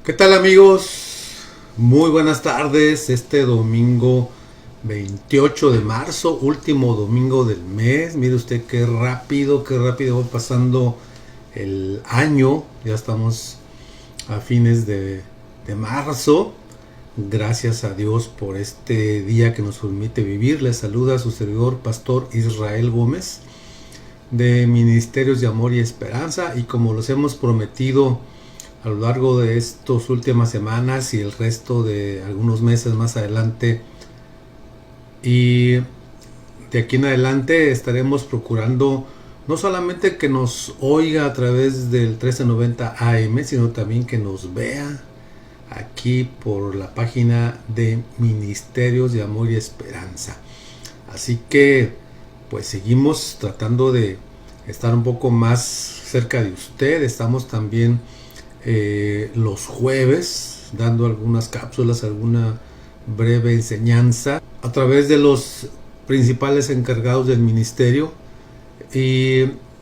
¿Qué tal, amigos? Muy buenas tardes. Este domingo 28 de marzo, último domingo del mes. Mire usted qué rápido va pasando el año. Ya estamos a fines de marzo. Gracias a Dios por este día que nos permite vivir. Les saluda su servidor, Pastor Israel Gómez, de Ministerios de Amor y Esperanza. Y como los hemos prometido a lo largo de estas últimas semanas y el resto de algunos meses más adelante, y de aquí en adelante estaremos procurando no solamente que nos oiga a través del 1390 AM, sino también que nos vea aquí por la página de Ministerios de Amor y Esperanza. Así que pues seguimos tratando de estar un poco más cerca de usted. Estamos también los jueves dando algunas cápsulas, alguna breve enseñanza a través de los principales encargados del ministerio, y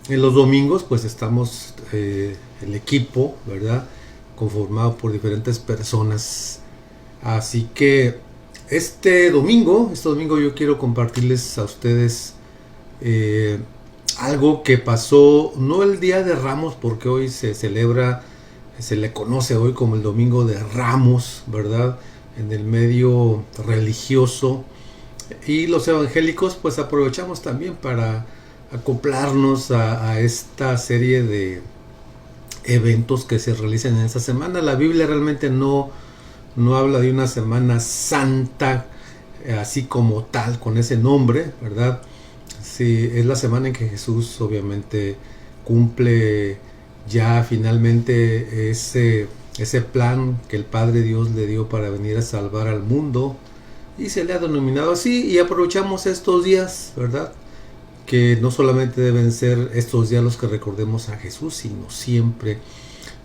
en los domingos pues estamos el equipo, ¿verdad?, conformado por diferentes personas. Así que este domingo yo quiero compartirles a ustedes algo que pasó, no el Día de Ramos, porque hoy se le conoce hoy como el Domingo de Ramos, ¿verdad?, en el medio religioso, y los evangélicos pues aprovechamos también para acoplarnos a esta serie de eventos que se realizan en esta semana. La Biblia realmente no habla de una Semana Santa así como tal, con ese nombre, ¿verdad? Sí, es la semana en que Jesús obviamente cumple ya finalmente ese plan que el Padre Dios le dio para venir a salvar al mundo, y se le ha denominado así. Y aprovechamos estos días, ¿verdad?, que no solamente deben ser estos días los que recordemos a Jesús, sino siempre,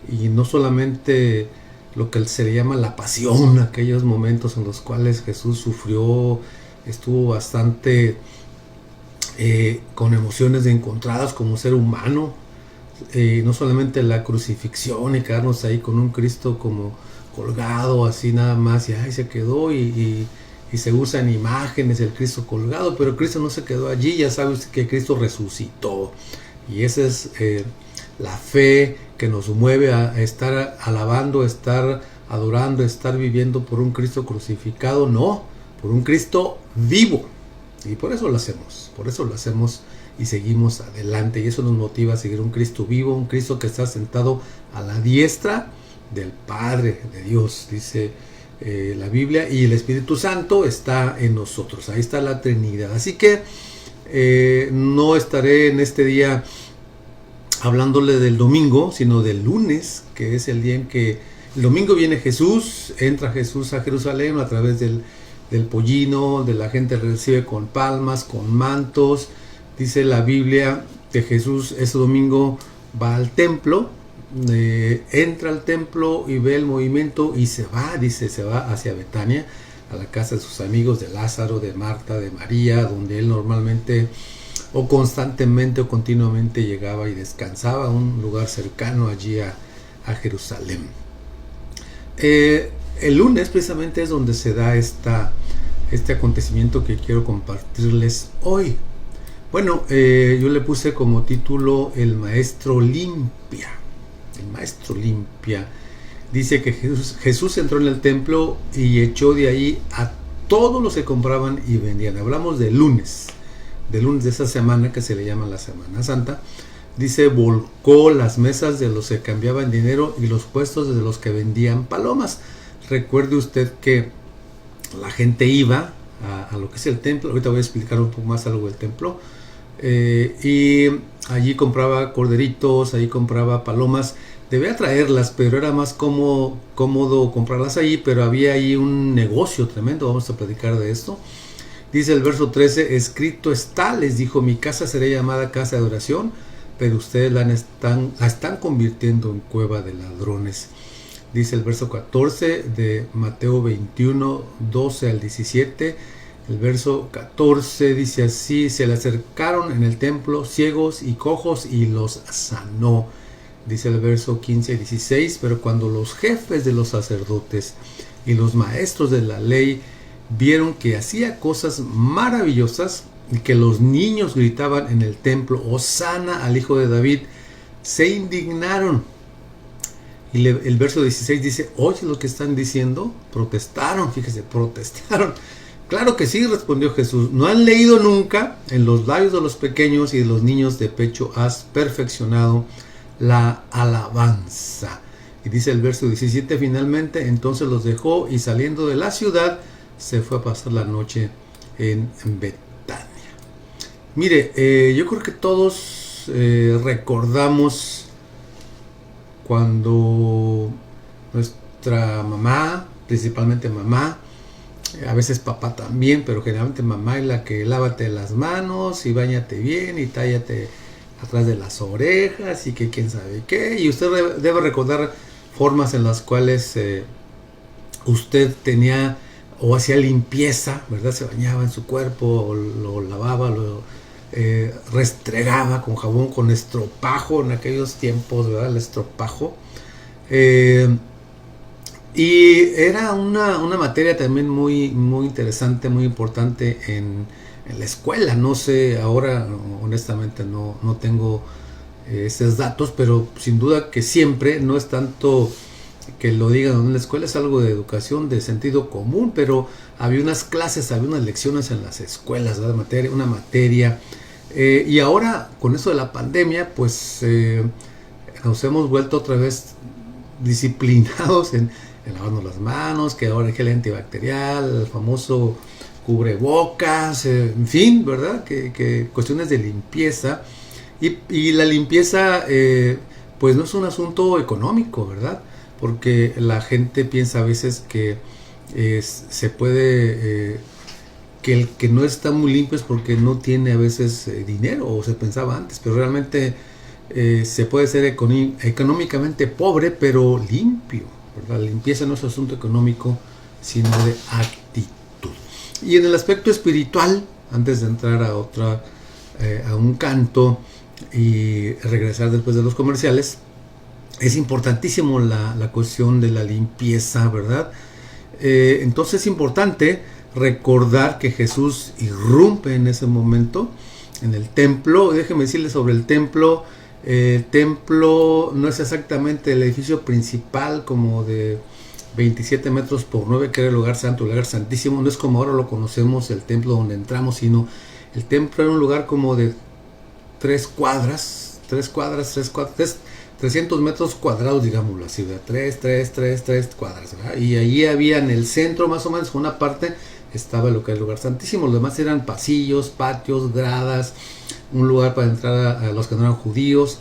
y no solamente lo que se le llama la pasión, aquellos momentos en los cuales Jesús sufrió, estuvo bastante con emociones encontradas como ser humano, no solamente la crucifixión y quedarnos ahí con un Cristo como colgado así nada más, y ahí se quedó, y se usan imágenes del Cristo colgado, pero Cristo no se quedó allí. Ya sabes que Cristo resucitó, y esa es la fe que nos mueve a estar alabando, estar adorando, estar viviendo por un Cristo crucificado, no, por un Cristo vivo. Y por eso lo hacemos y seguimos adelante, y eso nos motiva a seguir un Cristo vivo, un Cristo que está sentado a la diestra del Padre de Dios, dice la Biblia, y el Espíritu Santo está en nosotros. Ahí está la Trinidad. Así que no estaré en este día hablándole del domingo, sino del lunes, que es el día en que el domingo viene Jesús, entra Jesús a Jerusalén a través del pollino, de la gente recibe con palmas, con mantos. Dice la Biblia que Jesús ese domingo va al templo, entra al templo y ve el movimiento y se va hacia Betania, a la casa de sus amigos, de Lázaro, de Marta, de María, donde él normalmente o constantemente o continuamente llegaba y descansaba, un lugar cercano allí a Jerusalén. El lunes precisamente es donde se da este acontecimiento que quiero compartirles hoy. Bueno, yo le puse como título El Maestro Limpia. El Maestro Limpia. Dice que Jesús entró en el templo y echó de ahí a todos los que compraban y vendían. Hablamos del lunes de esa semana que se le llama la Semana Santa. Dice, volcó las mesas de los que cambiaban dinero y los puestos de los que vendían palomas. Recuerde usted que la gente iba a lo que es el templo. Ahorita voy a explicar un poco más algo del templo. Y allí compraba corderitos, allí compraba palomas. Debía traerlas, pero era más cómodo comprarlas allí, pero había ahí un negocio tremendo. Vamos a platicar de esto. Dice el verso 13, escrito está, les dijo, mi casa será llamada casa de oración, pero ustedes la están convirtiendo en cueva de ladrones. Dice el verso 14 de Mateo 21, 12 al 17. El verso 14 dice así, se le acercaron en el templo ciegos y cojos y los sanó. dice el verso 15 y 16, pero cuando los jefes de los sacerdotes y los maestros de la ley vieron que hacía cosas maravillosas y que los niños gritaban en el templo, Hosana al Hijo de David, se indignaron. Y el verso 16 dice, ¿oye lo que están diciendo? Protestaron, fíjese, protestaron. Claro que sí, respondió Jesús. ¿No han leído nunca? En los labios de los pequeños y de los niños de pecho has perfeccionado la alabanza. Y dice el verso 17, finalmente, entonces los dejó y saliendo de la ciudad, se fue a pasar la noche en Betania. Mire, yo creo que todos recordamos cuando nuestra mamá, principalmente mamá, a veces papá también, pero generalmente mamá es la que lávate las manos y báñate bien y tállate atrás de las orejas y que quién sabe qué. Y usted debe recordar formas en las cuales usted tenía o hacía limpieza, ¿verdad? Se bañaba en su cuerpo, o lo lavaba, lo restregaba con jabón, con estropajo en aquellos tiempos, ¿verdad? El estropajo. Y era una materia también muy interesante, muy importante en la escuela. No sé, ahora honestamente no tengo esos datos, pero sin duda que siempre, no es tanto que lo digan en la escuela, es algo de educación, de sentido común, pero había unas clases, había unas lecciones en las escuelas, ¿verdad? Una materia. Y ahora, con eso de la pandemia, pues nos hemos vuelto otra vez disciplinados en lavarnos las manos, que ahora el gel antibacterial, el famoso cubrebocas, en fin, ¿verdad? Que cuestiones de limpieza. Y la limpieza, pues no es un asunto económico, ¿verdad? Porque la gente piensa a veces que se puede, que el que no está muy limpio es porque no tiene a veces dinero, o se pensaba antes, pero realmente se puede ser económicamente pobre, pero limpio, ¿verdad? La limpieza no es asunto económico, sino de actitud. Y en el aspecto espiritual, antes de entrar a un canto y regresar después de los comerciales, es importantísimo la cuestión de la limpieza, ¿verdad? Entonces es importante recordar que Jesús irrumpe en ese momento en el templo. Déjenme decirles sobre el templo. El templo no es exactamente el edificio principal como de 27 metros por 9, que era el lugar santo, el lugar santísimo. No es como ahora lo conocemos, el templo donde entramos, sino el templo era un lugar como de 300 metros cuadrados, digámoslo así, ¿verdad? 3 cuadras, ¿verdad? Y allí había en el centro, más o menos, una parte estaba lo que es el lugar santísimo. Los demás eran pasillos, patios, gradas, un lugar para entrar a los que no eran judíos.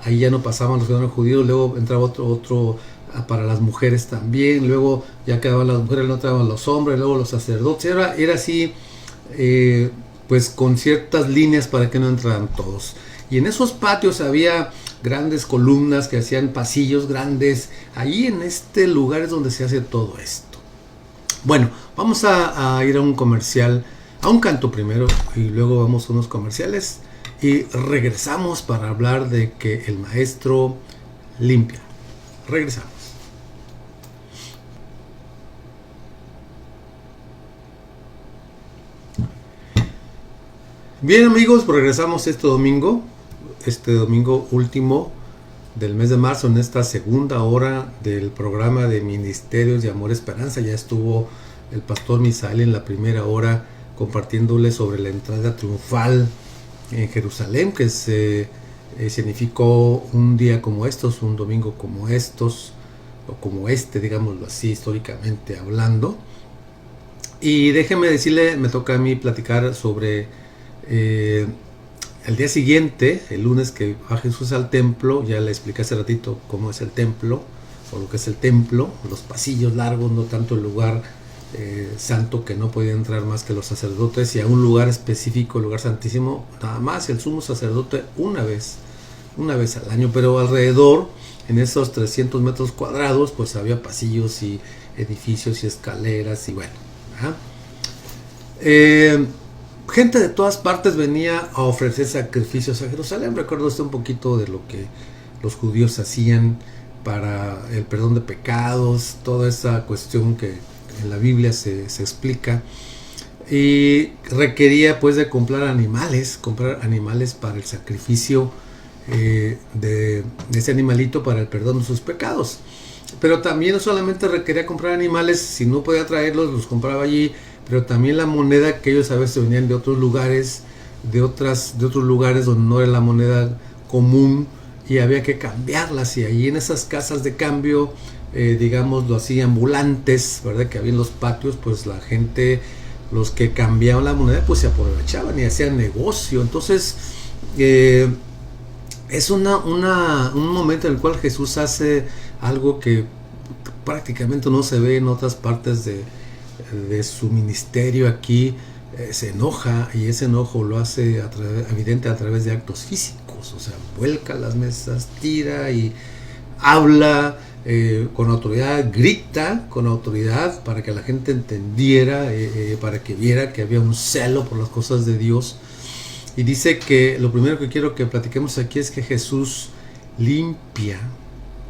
Ahí ya no pasaban los que no eran judíos, luego entraba otro para las mujeres también, luego ya quedaban las mujeres, no entraban los hombres, luego los sacerdotes. Era así, pues con ciertas líneas para que no entraran todos. Y en esos patios había grandes columnas que hacían pasillos grandes. Ahí en este lugar es donde se hace todo esto. Bueno, vamos a ir a un comercial, a un canto primero, y luego vamos a unos comerciales y regresamos para hablar de que el maestro limpia. Regresamos. Bien, amigos, pues regresamos este domingo último del mes de marzo, en esta segunda hora del programa de Ministerios de Amor Esperanza. Ya estuvo el pastor Misael en la primera hora compartiéndole sobre la entrada triunfal en Jerusalén, que se significó un día como estos, un domingo como estos, o como este, digámoslo así, históricamente hablando. Y déjeme decirle, me toca a mí platicar sobre el día siguiente, el lunes que va Jesús al templo. Ya le expliqué hace ratito cómo es el templo, o lo que es el templo, los pasillos largos, no tanto el lugar santo, que no podían entrar más que los sacerdotes, y a un lugar específico, el lugar santísimo, nada más el sumo sacerdote una vez al año. Pero alrededor, en esos 300 metros cuadrados, pues había pasillos y edificios y escaleras y bueno, gente de todas partes venía a ofrecer sacrificios a Jerusalén. Recuerdo un poquito de lo los judíos hacían para el perdón de pecados, toda esa cuestión que en la Biblia se explica. Y requería pues de comprar animales para el sacrificio de ese animalito para el perdón de sus pecados. Pero también no solamente requería comprar animales, si no podía traerlos, los compraba allí, pero también la moneda, que ellos a veces venían de otros lugares, de otros lugares donde no era la moneda común, y había que cambiarlas, y allí en esas casas de cambio, digamos, lo hacían ambulantes, ¿verdad? Que había en los patios, pues la gente, los que cambiaban la moneda, pues se aprovechaban y hacían negocio. Entonces, es un momento en el cual Jesús hace algo que prácticamente no se ve en otras partes de su ministerio. Aquí se enoja, y ese enojo lo hace evidente a través de actos físicos. O sea, vuelca las mesas, tira y habla con autoridad, grita con autoridad para que la gente entendiera, para que viera que había un celo por las cosas de Dios. Y dice que lo primero que quiero que platiquemos aquí es que Jesús limpia,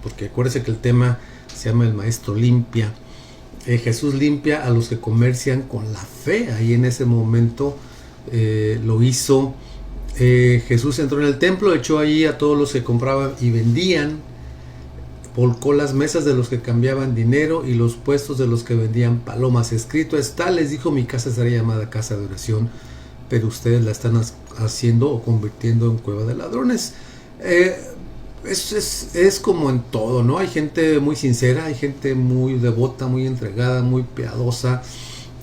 porque acuérdense que el tema se llama el Maestro limpia. Jesús limpia a los que comercian con la fe. Ahí en ese momento lo hizo. Jesús entró en el templo, echó ahí a todos los que compraban y vendían, volcó las mesas de los que cambiaban dinero y los puestos de los que vendían palomas. Escrito está, les dijo, mi casa será llamada casa de oración, pero ustedes la están haciendo o convirtiendo en cueva de ladrones. Es como en todo, ¿no? Hay gente muy sincera, hay gente muy devota, muy entregada, muy piadosa,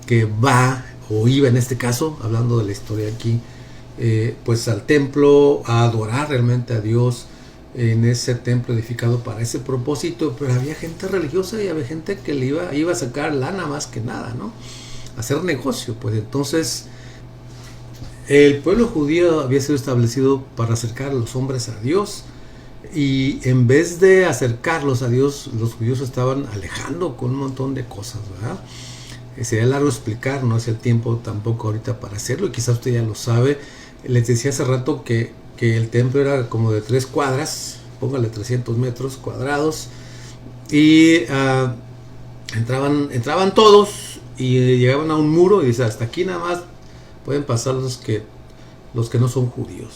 que va, o iba en este caso, hablando de la historia aquí, pues al templo a adorar realmente a Dios en ese templo edificado para ese propósito. Pero había gente religiosa y había gente que le iba a sacar lana más que nada, ¿no? Hacer negocio. Pues entonces el pueblo judío había sido establecido para acercar a los hombres a Dios, y en vez de acercarlos a Dios, los judíos estaban alejando con un montón de cosas, ¿verdad? Sería largo explicar, no es el tiempo tampoco ahorita para hacerlo, y quizás usted ya lo sabe. Les decía hace rato que el templo era como de 3 cuadras, póngale 300 metros cuadrados, y entraban todos y llegaban a un muro y dice, hasta aquí nada más pueden pasar los que no son judíos.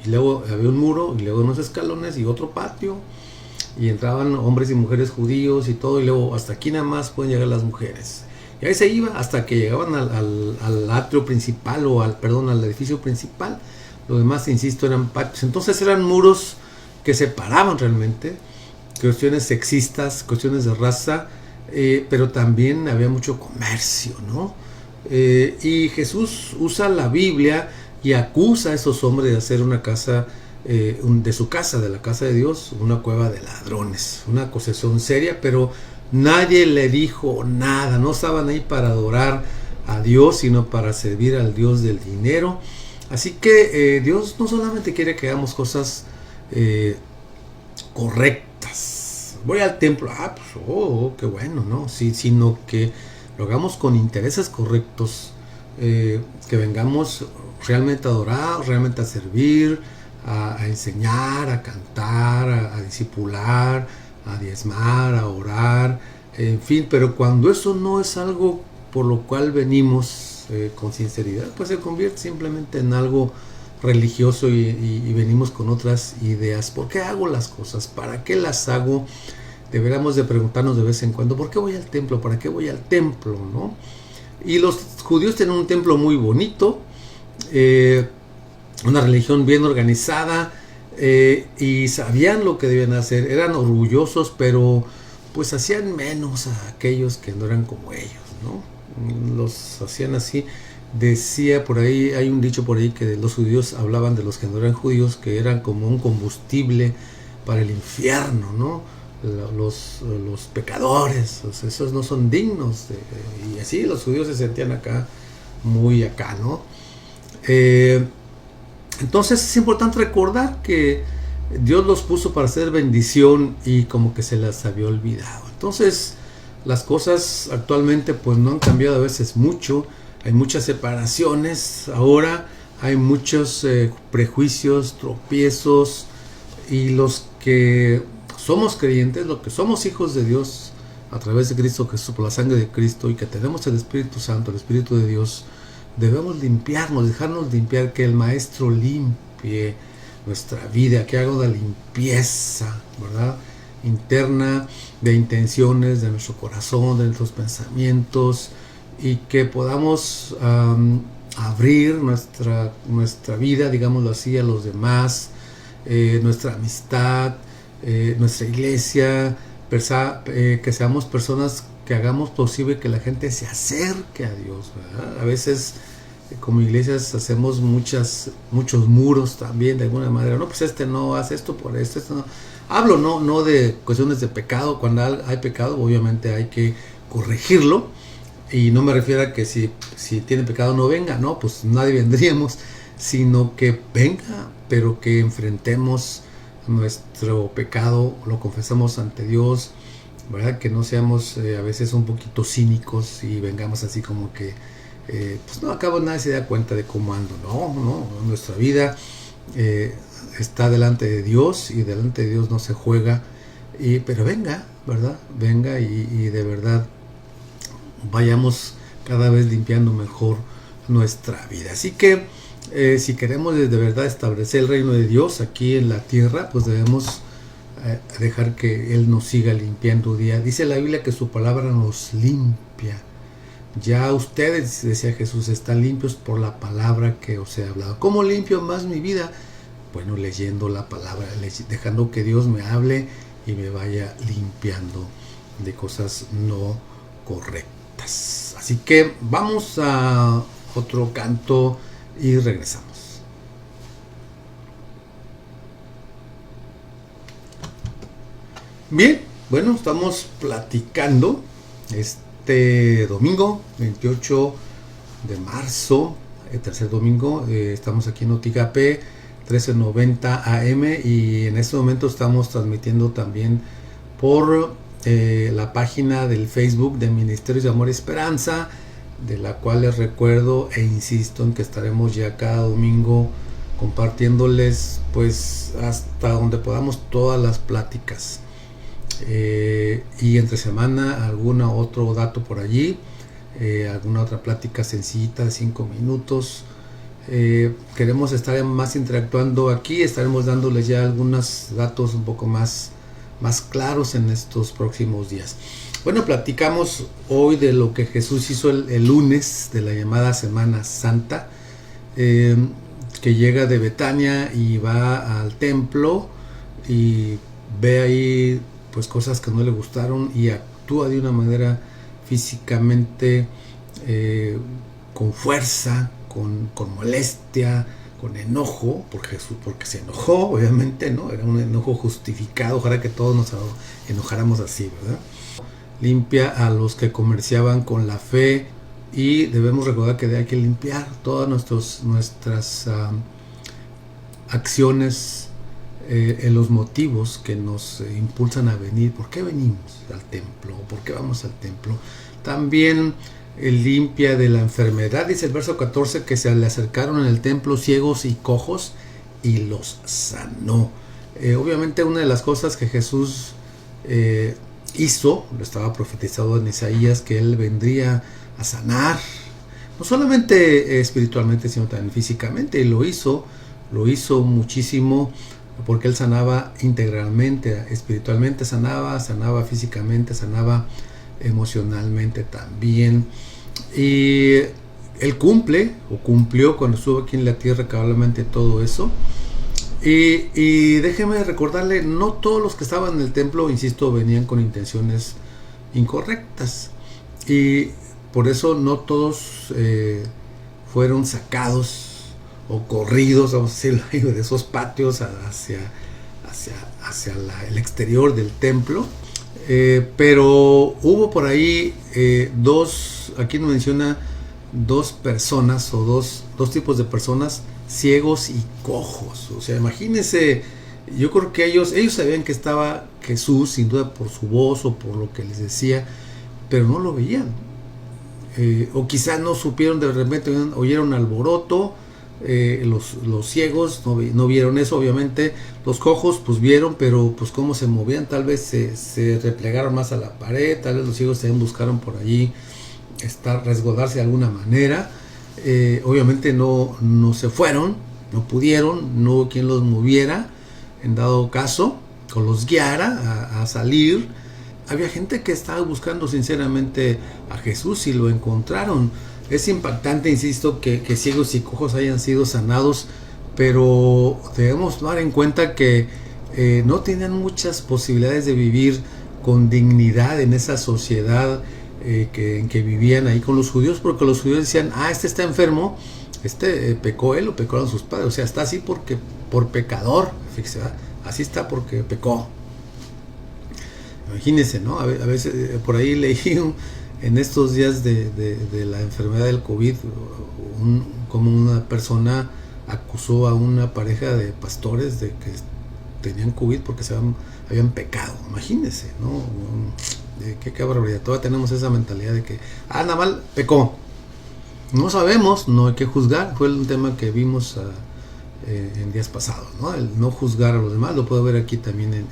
Y luego había un muro, y luego unos escalones y otro patio, y entraban hombres y mujeres judíos y todo, y luego hasta aquí nada más pueden llegar las mujeres. Y ahí se iba hasta que llegaban al atrio principal, al edificio principal. Lo demás, insisto, eran patios. Entonces eran muros que separaban realmente, cuestiones sexistas, cuestiones de raza, pero también había mucho comercio, ¿no? Y Jesús usa la Biblia y acusa a esos hombres de hacer una casa, de su casa, de la casa de Dios, una cueva de ladrones, una acusación seria, pero nadie le dijo nada. No estaban ahí para adorar a Dios, sino para servir al Dios del dinero. Así que Dios no solamente quiere que hagamos cosas correctas. Voy al templo, pues, qué bueno, ¿no? Sí, sino que lo hagamos con intereses correctos, que vengamos realmente a adorar, realmente a servir, a enseñar, a cantar, a discipular, a diezmar, a orar, en fin. Pero cuando eso no es algo por lo cual venimos con sinceridad, pues se convierte simplemente en algo religioso, y venimos con otras ideas. ¿Por qué hago las cosas? ¿Para qué las hago? Deberíamos de preguntarnos de vez en cuando, ¿por qué voy al templo? ¿Para qué voy al templo? ¿No? Y los judíos tienen un templo muy bonito, una religión bien organizada, y sabían lo que debían hacer. Eran orgullosos, pero pues hacían menos a aquellos que no eran como ellos, ¿no? Los hacían así. Decía por ahí, hay un dicho por ahí, que los judíos hablaban de los que no eran judíos, que eran como un combustible para el infierno, ¿no? Los pecadores, esos no son dignos y así los judíos se sentían acá, muy acá, ¿no? Entonces es importante recordar que Dios los puso para hacer bendición, y como que se las había olvidado. Entonces las cosas actualmente pues no han cambiado a veces mucho. Hay muchas separaciones ahora, hay muchos prejuicios, tropiezos, y los que somos creyentes, los que somos hijos de Dios a través de Cristo Jesús, por la sangre de Cristo, y que tenemos el Espíritu Santo, el Espíritu de Dios, debemos limpiarnos, dejarnos limpiar, que el Maestro limpie nuestra vida, que haga una limpieza, ¿verdad?, interna, de intenciones, de nuestro corazón, de nuestros pensamientos, y que podamos abrir nuestra vida, digámoslo así, a los demás, nuestra amistad, nuestra iglesia, que seamos personas que hagamos posible que la gente se acerque a Dios, ¿verdad? A veces como iglesias hacemos muchos muros también, de alguna manera. No, pues no hace esto por esto no. Hablo no de cuestiones de pecado. Cuando hay pecado, obviamente hay que corregirlo, y no me refiero a que si tiene pecado no venga, no, pues nadie vendríamos, sino que venga, pero que enfrentemos nuestro pecado, lo confesamos ante Dios, ¿verdad? Que no seamos a veces un poquito cínicos y vengamos así como que pues no, acabo nadie se da cuenta de cómo ando. No, nuestra vida está delante de Dios, y delante de Dios no se juega, pero venga, ¿verdad? Venga y de verdad vayamos cada vez limpiando mejor nuestra vida. Así que si queremos de verdad establecer el reino de Dios aquí en la tierra, pues debemos dejar que Él nos siga limpiando día. Dice la Biblia que su palabra nos limpia. Ya ustedes, decía Jesús, están limpios por la palabra que os he hablado. ¿Cómo limpio más mi vida? Bueno, leyendo la palabra, dejando que Dios me hable y me vaya limpiando de cosas no correctas. Así que vamos a otro canto y regresamos. Bien, bueno, estamos platicando este domingo 28 de marzo, el tercer domingo. Estamos aquí en Otigape 1390 AM, y en este momento estamos transmitiendo también por la página del Facebook de Ministerios de Amor y Esperanza, de la cual les recuerdo e insisto en que estaremos ya cada domingo compartiéndoles, pues hasta donde podamos, todas las pláticas, y entre semana alguna otro dato por allí, alguna otra plática sencillita de 5 minutos. Queremos estar más interactuando aquí. Estaremos dándoles ya algunos datos un poco más claros en estos próximos días. Bueno, platicamos hoy de lo que Jesús hizo el lunes de la llamada Semana Santa, que llega de Betania y va al templo y ve ahí pues cosas que no le gustaron, y actúa de una manera físicamente con fuerza, con molestia, con enojo, porque se enojó, obviamente, ¿no? Era un enojo justificado. Ojalá que todos nos enojáramos así, ¿verdad? Limpia a los que comerciaban con la fe, y debemos recordar que hay que limpiar todas nuestras acciones, en los motivos que nos impulsan a venir. ¿Por qué venimos al templo? ¿Por qué vamos al templo? También limpia de la enfermedad. Dice el verso 14 que se le acercaron en el templo ciegos y cojos y los sanó. Obviamente una de las cosas que Jesús hizo, lo estaba profetizado en Isaías, que Él vendría a sanar, no solamente espiritualmente, sino también físicamente, y lo hizo muchísimo, porque Él sanaba integralmente, espiritualmente sanaba físicamente, sanaba emocionalmente también. Y Él cumplió cuando estuvo aquí en la tierra cabalmente todo eso. Y déjeme recordarle, no todos los que estaban en el templo, insisto, venían con intenciones incorrectas, y por eso no todos fueron sacados o corridos, vamos a decirlo, de esos patios hacia el exterior del templo. Pero hubo por ahí aquí nos menciona dos personas, o dos tipos de personas, ciegos y cojos. O sea, imagínense, yo creo que ellos sabían que estaba Jesús, sin duda, por su voz o por lo que les decía, pero no lo veían. O quizás no supieron, de repente oyeron alboroto, los ciegos no vieron eso, obviamente. Los cojos pues vieron, pero pues cómo se movían, tal vez se replegaron más a la pared, tal vez los ciegos también buscaron por allí resguardarse de alguna manera. Obviamente no se fueron, no pudieron, no hubo quien los moviera en dado caso, o los guiara a salir. Había gente que estaba buscando sinceramente a Jesús y lo encontraron. Es impactante, insisto, que ciegos y cojos hayan sido sanados, pero debemos tomar en cuenta que no tenían muchas posibilidades de vivir con dignidad en esa sociedad en que vivían ahí con los judíos, porque los judíos decían, este está enfermo, pecó él o pecaron sus padres, o sea, está así porque por pecador, fíjese, ¿verdad? Así está porque pecó. Imagínense, ¿no? A veces por ahí leí en estos días de la enfermedad del COVID, como una persona acusó a una pareja de pastores de que tenían COVID porque habían pecado. Imagínense, ¿no? Qué barbaridad. Todavía tenemos esa mentalidad de que, nada mal, pecó. No sabemos, no hay que juzgar. Fue un tema que vimos en días pasados, ¿no? El no juzgar a los demás. Lo puedo ver aquí también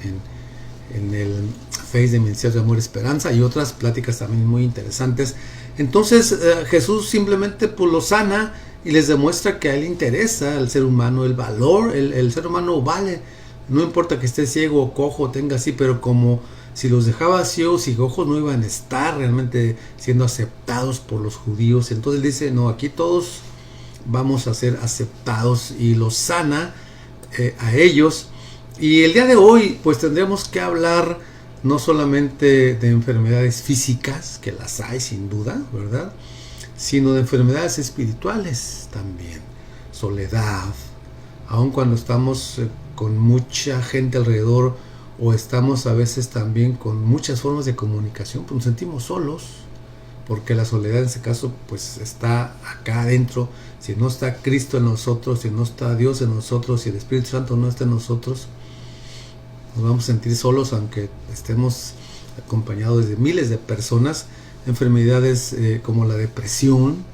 en el Face de Ministerio de Amor y Esperanza y otras pláticas también muy interesantes. Entonces Jesús simplemente pues lo sana y les demuestra que a él le interesa al ser humano, el valor, el ser humano vale, no importa que esté ciego o cojo, tenga así, pero como si los dejaba ciegos y cojos no iban a estar realmente siendo aceptados por los judíos. Entonces él dice, no, aquí todos vamos a ser aceptados, y los sana a ellos. Y el día de hoy pues tendremos que hablar no solamente de enfermedades físicas, que las hay sin duda, ¿verdad?, sino de enfermedades espirituales también. Soledad, aun cuando estamos con mucha gente alrededor, o estamos a veces también con muchas formas de comunicación, pues nos sentimos solos, porque la soledad en ese caso pues está acá adentro. Si no está Cristo en nosotros, si no está Dios en nosotros, si el Espíritu Santo no está en nosotros, nos vamos a sentir solos, aunque estemos acompañados de miles de personas. Enfermedades como la depresión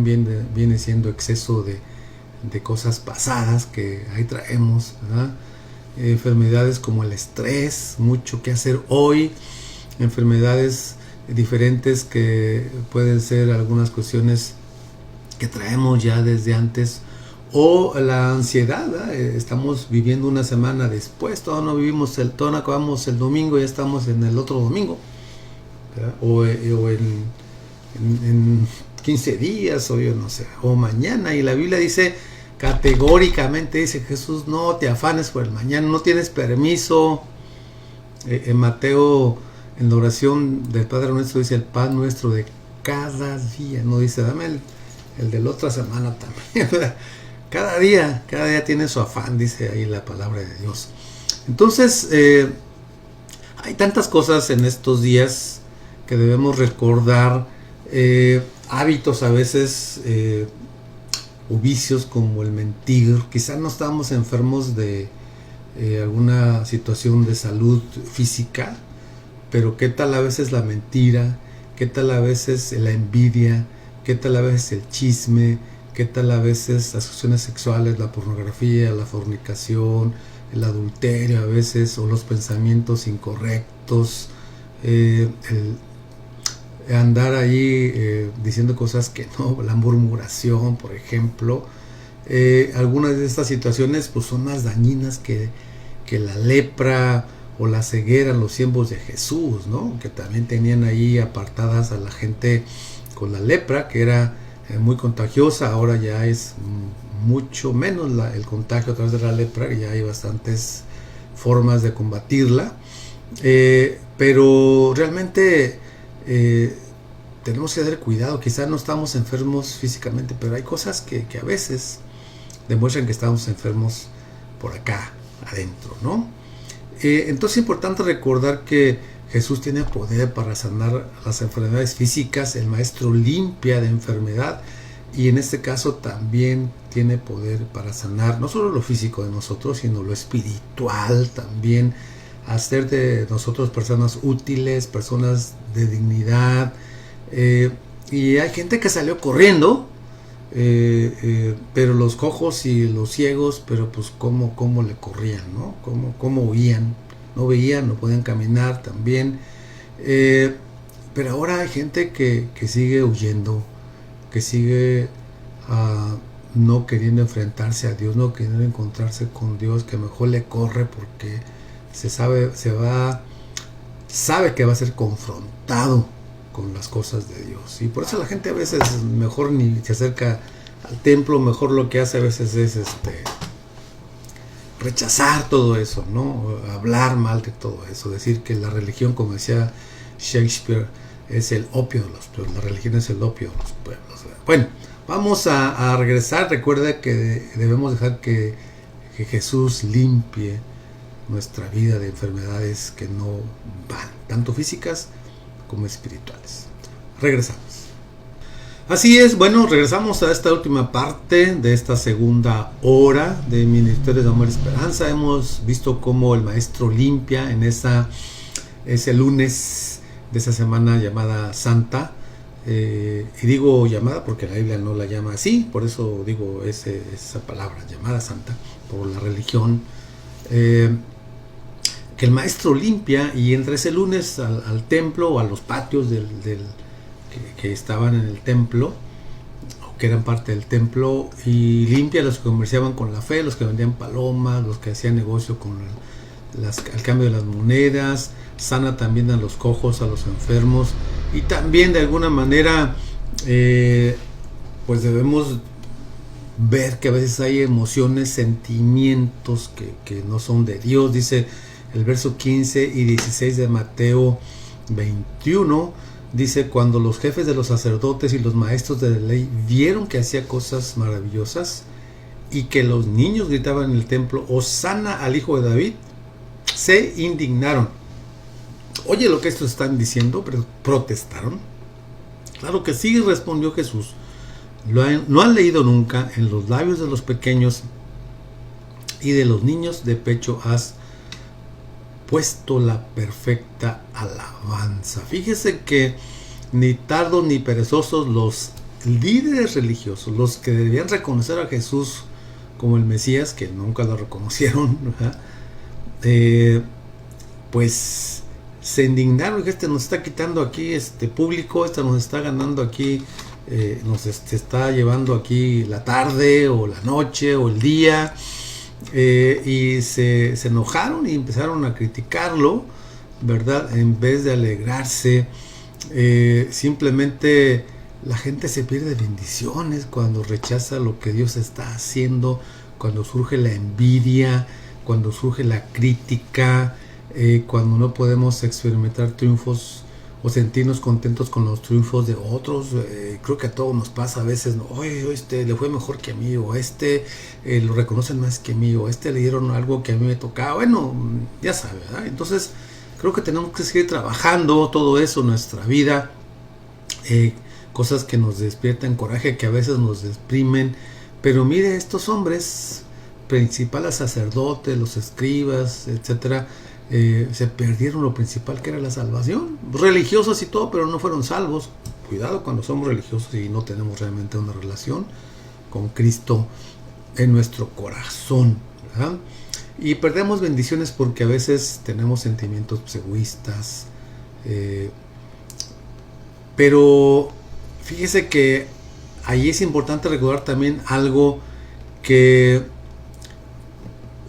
viene siendo exceso de cosas pasadas que ahí traemos, ¿verdad? Enfermedades como el estrés, mucho que hacer hoy, enfermedades diferentes que pueden ser algunas cuestiones que traemos ya desde antes, o la ansiedad, ¿verdad? Estamos viviendo una semana después, todavía no acabamos el domingo, ya estamos en el otro domingo, ¿verdad? O en 15 días, o yo no sé, o mañana, y la Biblia dice categóricamente, dice Jesús, no te afanes por el mañana, no tienes permiso. En Mateo, en la oración del Padre Nuestro, dice el pan nuestro de cada día, no dice dame el de la otra semana también, ¿verdad? Cada día tiene su afán, dice ahí la palabra de Dios. Entonces hay tantas cosas en estos días que debemos recordar, hábitos a veces o vicios como el mentir. Quizás no estamos enfermos de alguna situación de salud física, pero qué tal a veces la mentira, qué tal a veces la envidia, qué tal a veces el chisme, qué tal a veces las cuestiones sexuales, la pornografía, la fornicación, el adulterio a veces, o los pensamientos incorrectos, el andar ahí diciendo cosas que no, la murmuración, por ejemplo. Algunas de estas situaciones pues son más dañinas que la lepra o la ceguera en los tiempos de Jesús, ¿no? Que también tenían ahí apartadas a la gente con la lepra, que era muy contagiosa. Ahora ya es mucho menos el contagio a través de la lepra, ya hay bastantes formas de combatirla, pero realmente tenemos que tener cuidado. Quizás no estamos enfermos físicamente, pero hay cosas que a veces demuestran que estamos enfermos por acá adentro, ¿no? Entonces es importante recordar que Jesús tiene poder para sanar las enfermedades físicas. El Maestro limpia de enfermedad, y en este caso también tiene poder para sanar no solo lo físico de nosotros, sino lo espiritual también, hacer de nosotros personas útiles, personas de dignidad. Y hay gente que salió corriendo pero los cojos y los ciegos, pero pues cómo le corrían, ¿no? Cómo huían, no veían, no podían caminar también. Pero ahora hay gente que sigue huyendo, que sigue no queriendo enfrentarse a Dios, no queriendo encontrarse con Dios, que mejor le corre porque sabe que va a ser confrontado con las cosas de Dios. Y por eso la gente a veces mejor ni se acerca al templo, mejor lo que hace a veces es rechazar todo eso, ¿no? Hablar mal de todo eso, decir que la religión, como decía Shakespeare, es el opio de los pueblos, la religión es el opio de los pueblos. Bueno, vamos a regresar. Recuerda que debemos dejar que Jesús limpie nuestra vida de enfermedades que no van, tanto físicas como espirituales. Regresamos. Así es, bueno, regresamos a esta última parte de esta segunda hora de Ministerios de Amor y Esperanza. Hemos visto cómo el Maestro limpia en ese lunes de esa semana llamada Santa. Y digo llamada porque la Biblia no la llama así, por eso digo esa palabra, llamada Santa, por la religión. Que el Maestro limpia y entra ese lunes al templo o a los patios que estaban en el templo, o que eran parte del templo, y limpia a los que comerciaban con la fe, los que vendían palomas, los que hacían negocio con al cambio de las monedas, sana también a los cojos, a los enfermos, y también de alguna manera pues debemos ver que a veces hay emociones, sentimientos que no son de Dios. Dice el verso 15 y 16 de Mateo 21, dice: cuando los jefes de los sacerdotes y los maestros de la ley vieron que hacía cosas maravillosas y que los niños gritaban en el templo, Hosana al hijo de David, se indignaron. Oye lo que estos están diciendo, pero protestaron. Claro que sí, respondió Jesús. ¿No han leído nunca? En los labios de los pequeños y de los niños de pecho has puesto la perfecta alabanza. Fíjese que ni tardos ni perezosos los líderes religiosos, los que debían reconocer a Jesús como el Mesías, que nunca lo reconocieron, pues se indignaron, que nos está quitando aquí público, nos está ganando aquí, nos está llevando aquí la tarde o la noche o el día. Y se enojaron y empezaron a criticarlo, ¿verdad? En vez de alegrarse. Simplemente la gente se pierde bendiciones cuando rechaza lo que Dios está haciendo, cuando surge la envidia, cuando surge la crítica, cuando no podemos experimentar triunfos o sentirnos contentos con los triunfos de otros. Creo que a todos nos pasa a veces, ¿no? Oye, le fue mejor que a mí, o lo reconocen más que a mí, o le dieron algo que a mí me tocaba. Bueno, ya sabe, ¿verdad? Entonces creo que tenemos que seguir trabajando todo eso en nuestra vida, cosas que nos despiertan coraje, que a veces nos deprimen. Pero mire, estos hombres, principales sacerdotes, los escribas, etcétera, se perdieron lo principal, que era la salvación. Religiosos y todo, pero no fueron salvos. Cuidado cuando somos religiosos y no tenemos realmente una relación con Cristo en nuestro corazón, ¿verdad? Y perdemos bendiciones porque a veces tenemos sentimientos egoístas. Pero fíjese que ahí es importante recordar también algo, que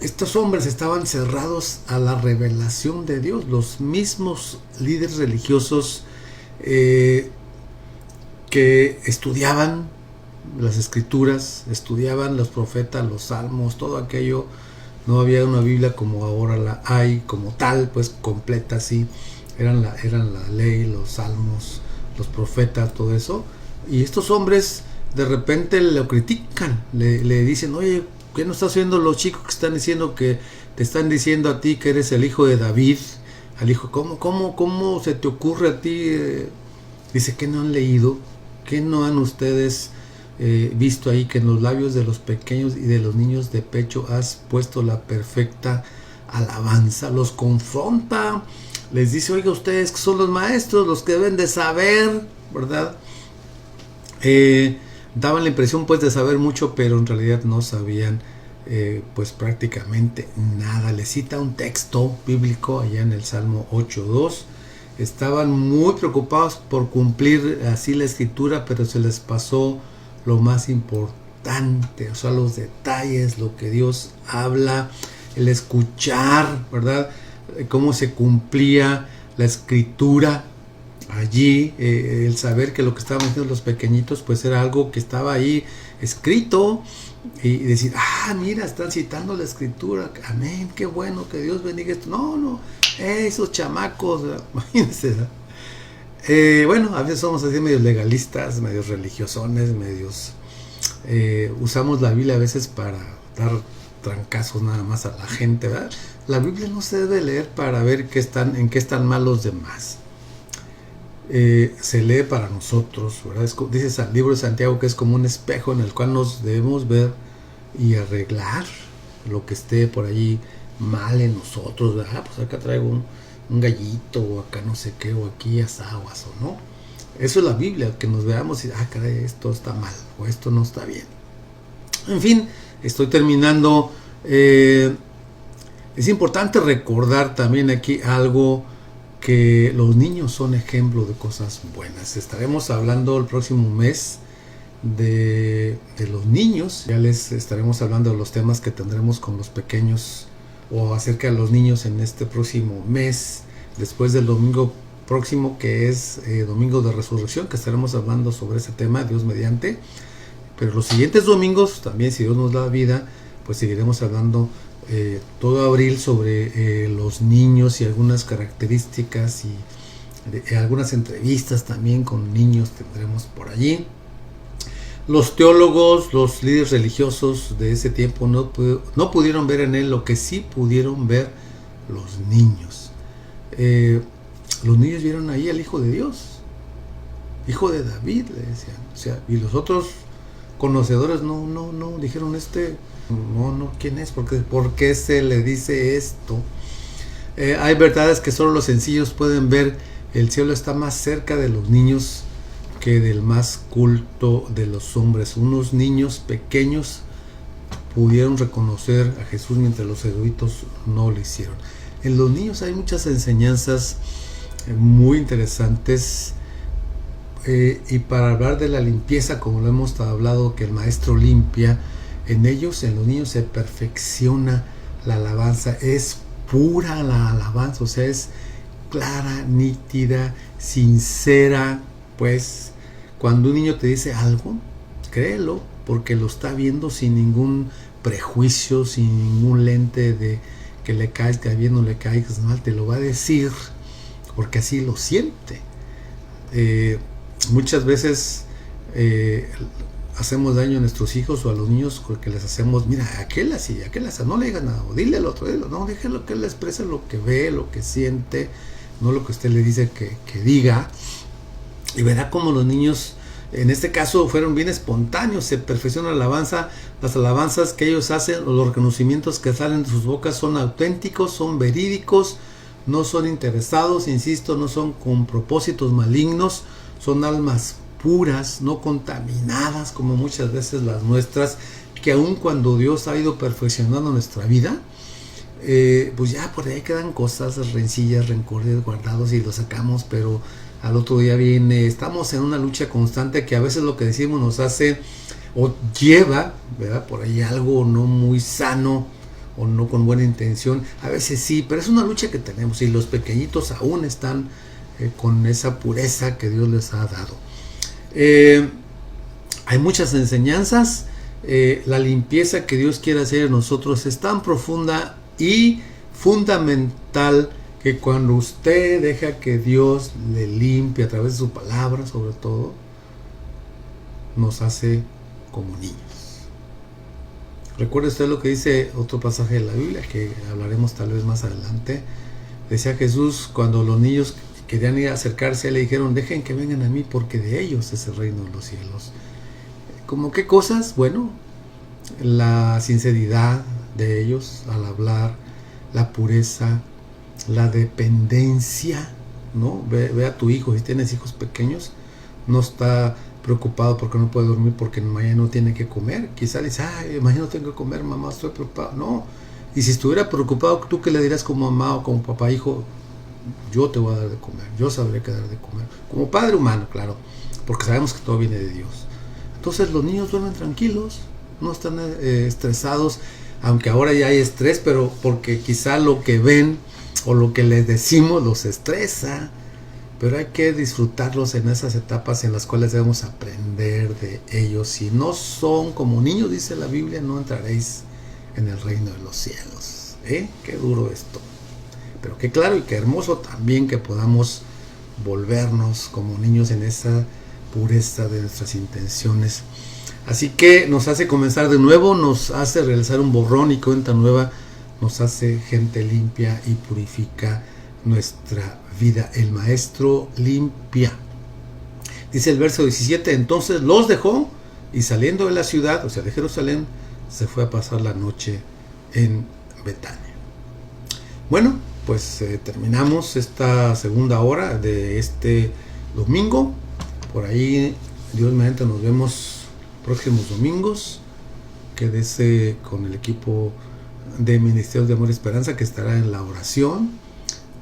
estos hombres estaban cerrados a la revelación de Dios. Los mismos líderes religiosos que estudiaban las escrituras, estudiaban los profetas, los salmos, todo aquello. No había una Biblia como ahora la hay, como tal, pues completa así. Eran la ley, los salmos, los profetas, todo eso. Y estos hombres de repente lo critican, le dicen: oye, ¿qué no estás haciendo los chicos que están diciendo que te están diciendo a ti que eres el hijo de David? Al hijo, ¿cómo se te ocurre a ti? Dice: que no han leído, que no han ustedes visto ahí que en los labios de los pequeños y de los niños de pecho has puesto la perfecta alabanza. Los confronta, les dice: oiga, ustedes que son los maestros, los que deben de saber, ¿verdad? daban la impresión pues de saber mucho, pero en realidad no sabían pues prácticamente nada. Les cita un texto bíblico allá en el Salmo 8:2. Estaban muy preocupados por cumplir así la escritura, pero se les pasó lo más importante, o sea, los detalles, lo que Dios habla, el escuchar, ¿verdad? Cómo se cumplía la escritura allí, el saber que lo que estaban haciendo los pequeñitos pues era algo que estaba ahí escrito, y decir, mira, están citando la escritura, amén, qué bueno, que Dios bendiga esto. No, esos chamacos, imagínense. Bueno, a veces somos así medios legalistas, medios religiosones, medios usamos la Biblia a veces para dar trancazos nada más a la gente, ¿verdad? La Biblia no se debe leer para ver en qué están mal los demás. Se lee para nosotros, ¿verdad? Dice el libro de Santiago que es como un espejo en el cual nos debemos ver y arreglar lo que esté por allí mal en nosotros, ¿verdad? Pues acá traigo un gallito, o acá no sé qué, o aquí asaguas, o no. Eso es la Biblia, que nos veamos y, caray, esto está mal, o esto no está bien. En fin, estoy terminando. Es importante recordar también aquí algo, que los niños son ejemplo de cosas buenas. Estaremos hablando el próximo mes de los niños. Ya les estaremos hablando de los temas que tendremos con los pequeños o acerca de los niños en este próximo mes, después del domingo próximo, que es domingo de resurrección, que estaremos hablando sobre ese tema, Dios mediante. Pero los siguientes domingos también, si Dios nos da vida, pues seguiremos hablando todo abril sobre los niños y algunas características, y algunas entrevistas también con niños tendremos por allí. Los teólogos, los líderes religiosos de ese tiempo no pudieron ver en él lo que sí pudieron ver los niños. Los niños vieron ahí al Hijo de Dios, Hijo de David, le decían. O sea, y los otros conocedores no dijeron, ¿quién es? ¿Por qué se le dice esto? Hay verdades que solo los sencillos pueden ver. El cielo está más cerca de los niños que del más culto de los hombres. Unos niños pequeños pudieron reconocer a Jesús mientras los eruditos no lo hicieron. En los niños hay muchas enseñanzas muy interesantes. Y para hablar de la limpieza, como lo hemos hablado, que el maestro limpia, en los niños se perfecciona la alabanza, es pura la alabanza, o sea, es clara, nítida, sincera. Pues cuando un niño te dice algo, créelo, porque lo está viendo sin ningún prejuicio, sin ningún lente de que le caiga bien o le caigas mal, te lo va a decir porque así lo siente. Muchas veces hacemos daño a nuestros hijos o a los niños porque les hacemos, mira, aquel así, no le digas nada, o dile al otro, no, déjelo que él exprese lo que ve, lo que siente, no lo que usted le dice que diga. Y verá como los niños, en este caso, fueron bien espontáneos, se perfecciona la alabanza, las alabanzas que ellos hacen, los reconocimientos que salen de sus bocas son auténticos, son verídicos, no son interesados, insisto, no son con propósitos malignos, son almas puras, no contaminadas como muchas veces las nuestras, que aun cuando Dios ha ido perfeccionando nuestra vida, pues ya por ahí quedan cosas, rencillas, rencores guardados y los sacamos, pero al otro día viene, estamos en una lucha constante que a veces lo que decimos nos hace o lleva, ¿verdad?, por ahí algo no muy sano o no con buena intención, a veces sí, pero es una lucha que tenemos y los pequeñitos aún están con esa pureza que Dios les ha dado. Hay muchas enseñanzas. La limpieza que Dios quiere hacer en nosotros es tan profunda y fundamental que cuando usted deja que Dios le limpie a través de su palabra, sobre todo, nos hace como niños. Recuerde usted lo que dice otro pasaje de la Biblia, que hablaremos tal vez más adelante. Decía Jesús, cuando los niños querían ir a acercarse, le dijeron, dejen que vengan a mí porque de ellos es el reino de los cielos. ¿Cómo qué cosas? Bueno, la sinceridad de ellos al hablar, la pureza, la dependencia, ¿no? Ve a tu hijo, si tienes hijos pequeños, no está preocupado porque no puede dormir porque mañana no tiene que comer. Quizá dice, ay, mañana no tengo que comer, mamá, estoy preocupado. No. Y si estuviera preocupado, ¿tú qué le dirás como mamá o como papá? Hijo, yo te voy a dar de comer, yo sabré qué dar de comer. Como padre humano, claro, porque sabemos que todo viene de Dios. Entonces los niños duermen tranquilos, no están estresados, aunque ahora ya hay estrés, pero porque quizá lo que ven o lo que les decimos los estresa. Pero hay que disfrutarlos en esas etapas en las cuales debemos aprender de ellos. Si no son como niños, dice la Biblia, no entraréis en el reino de los cielos. Qué duro esto. Pero qué claro y qué hermoso también que podamos volvernos como niños en esa pureza de nuestras intenciones. Así que nos hace comenzar de nuevo, nos hace realizar un borrón y cuenta nueva, nos hace gente limpia y purifica nuestra vida. El maestro limpia. Dice el verso 17, entonces los dejó y saliendo de la ciudad, o sea de Jerusalén, se fue a pasar la noche en Betania. Bueno, pues terminamos esta segunda hora de este domingo. Por ahí, Dios mediante, nos vemos próximos domingos. Quédese con el equipo de Ministerios de Amor y Esperanza que estará en la oración.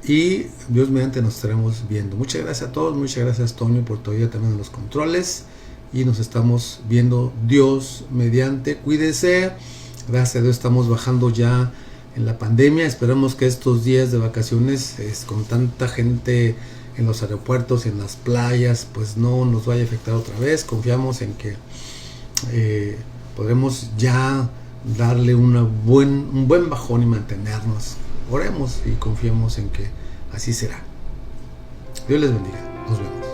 Y Dios mediante nos estaremos viendo. Muchas gracias a todos, muchas gracias Toño por tu ayuda también en los controles. Y nos estamos viendo Dios mediante. Cuídese. Gracias a Dios estamos bajando ya en la pandemia. Esperamos que estos días de vacaciones con tanta gente en los aeropuertos, en las playas, pues no nos vaya a afectar otra vez. Confiamos en que podremos ya darle un buen bajón y mantenernos. Oremos y confiemos en que así será. Dios les bendiga. Nos vemos.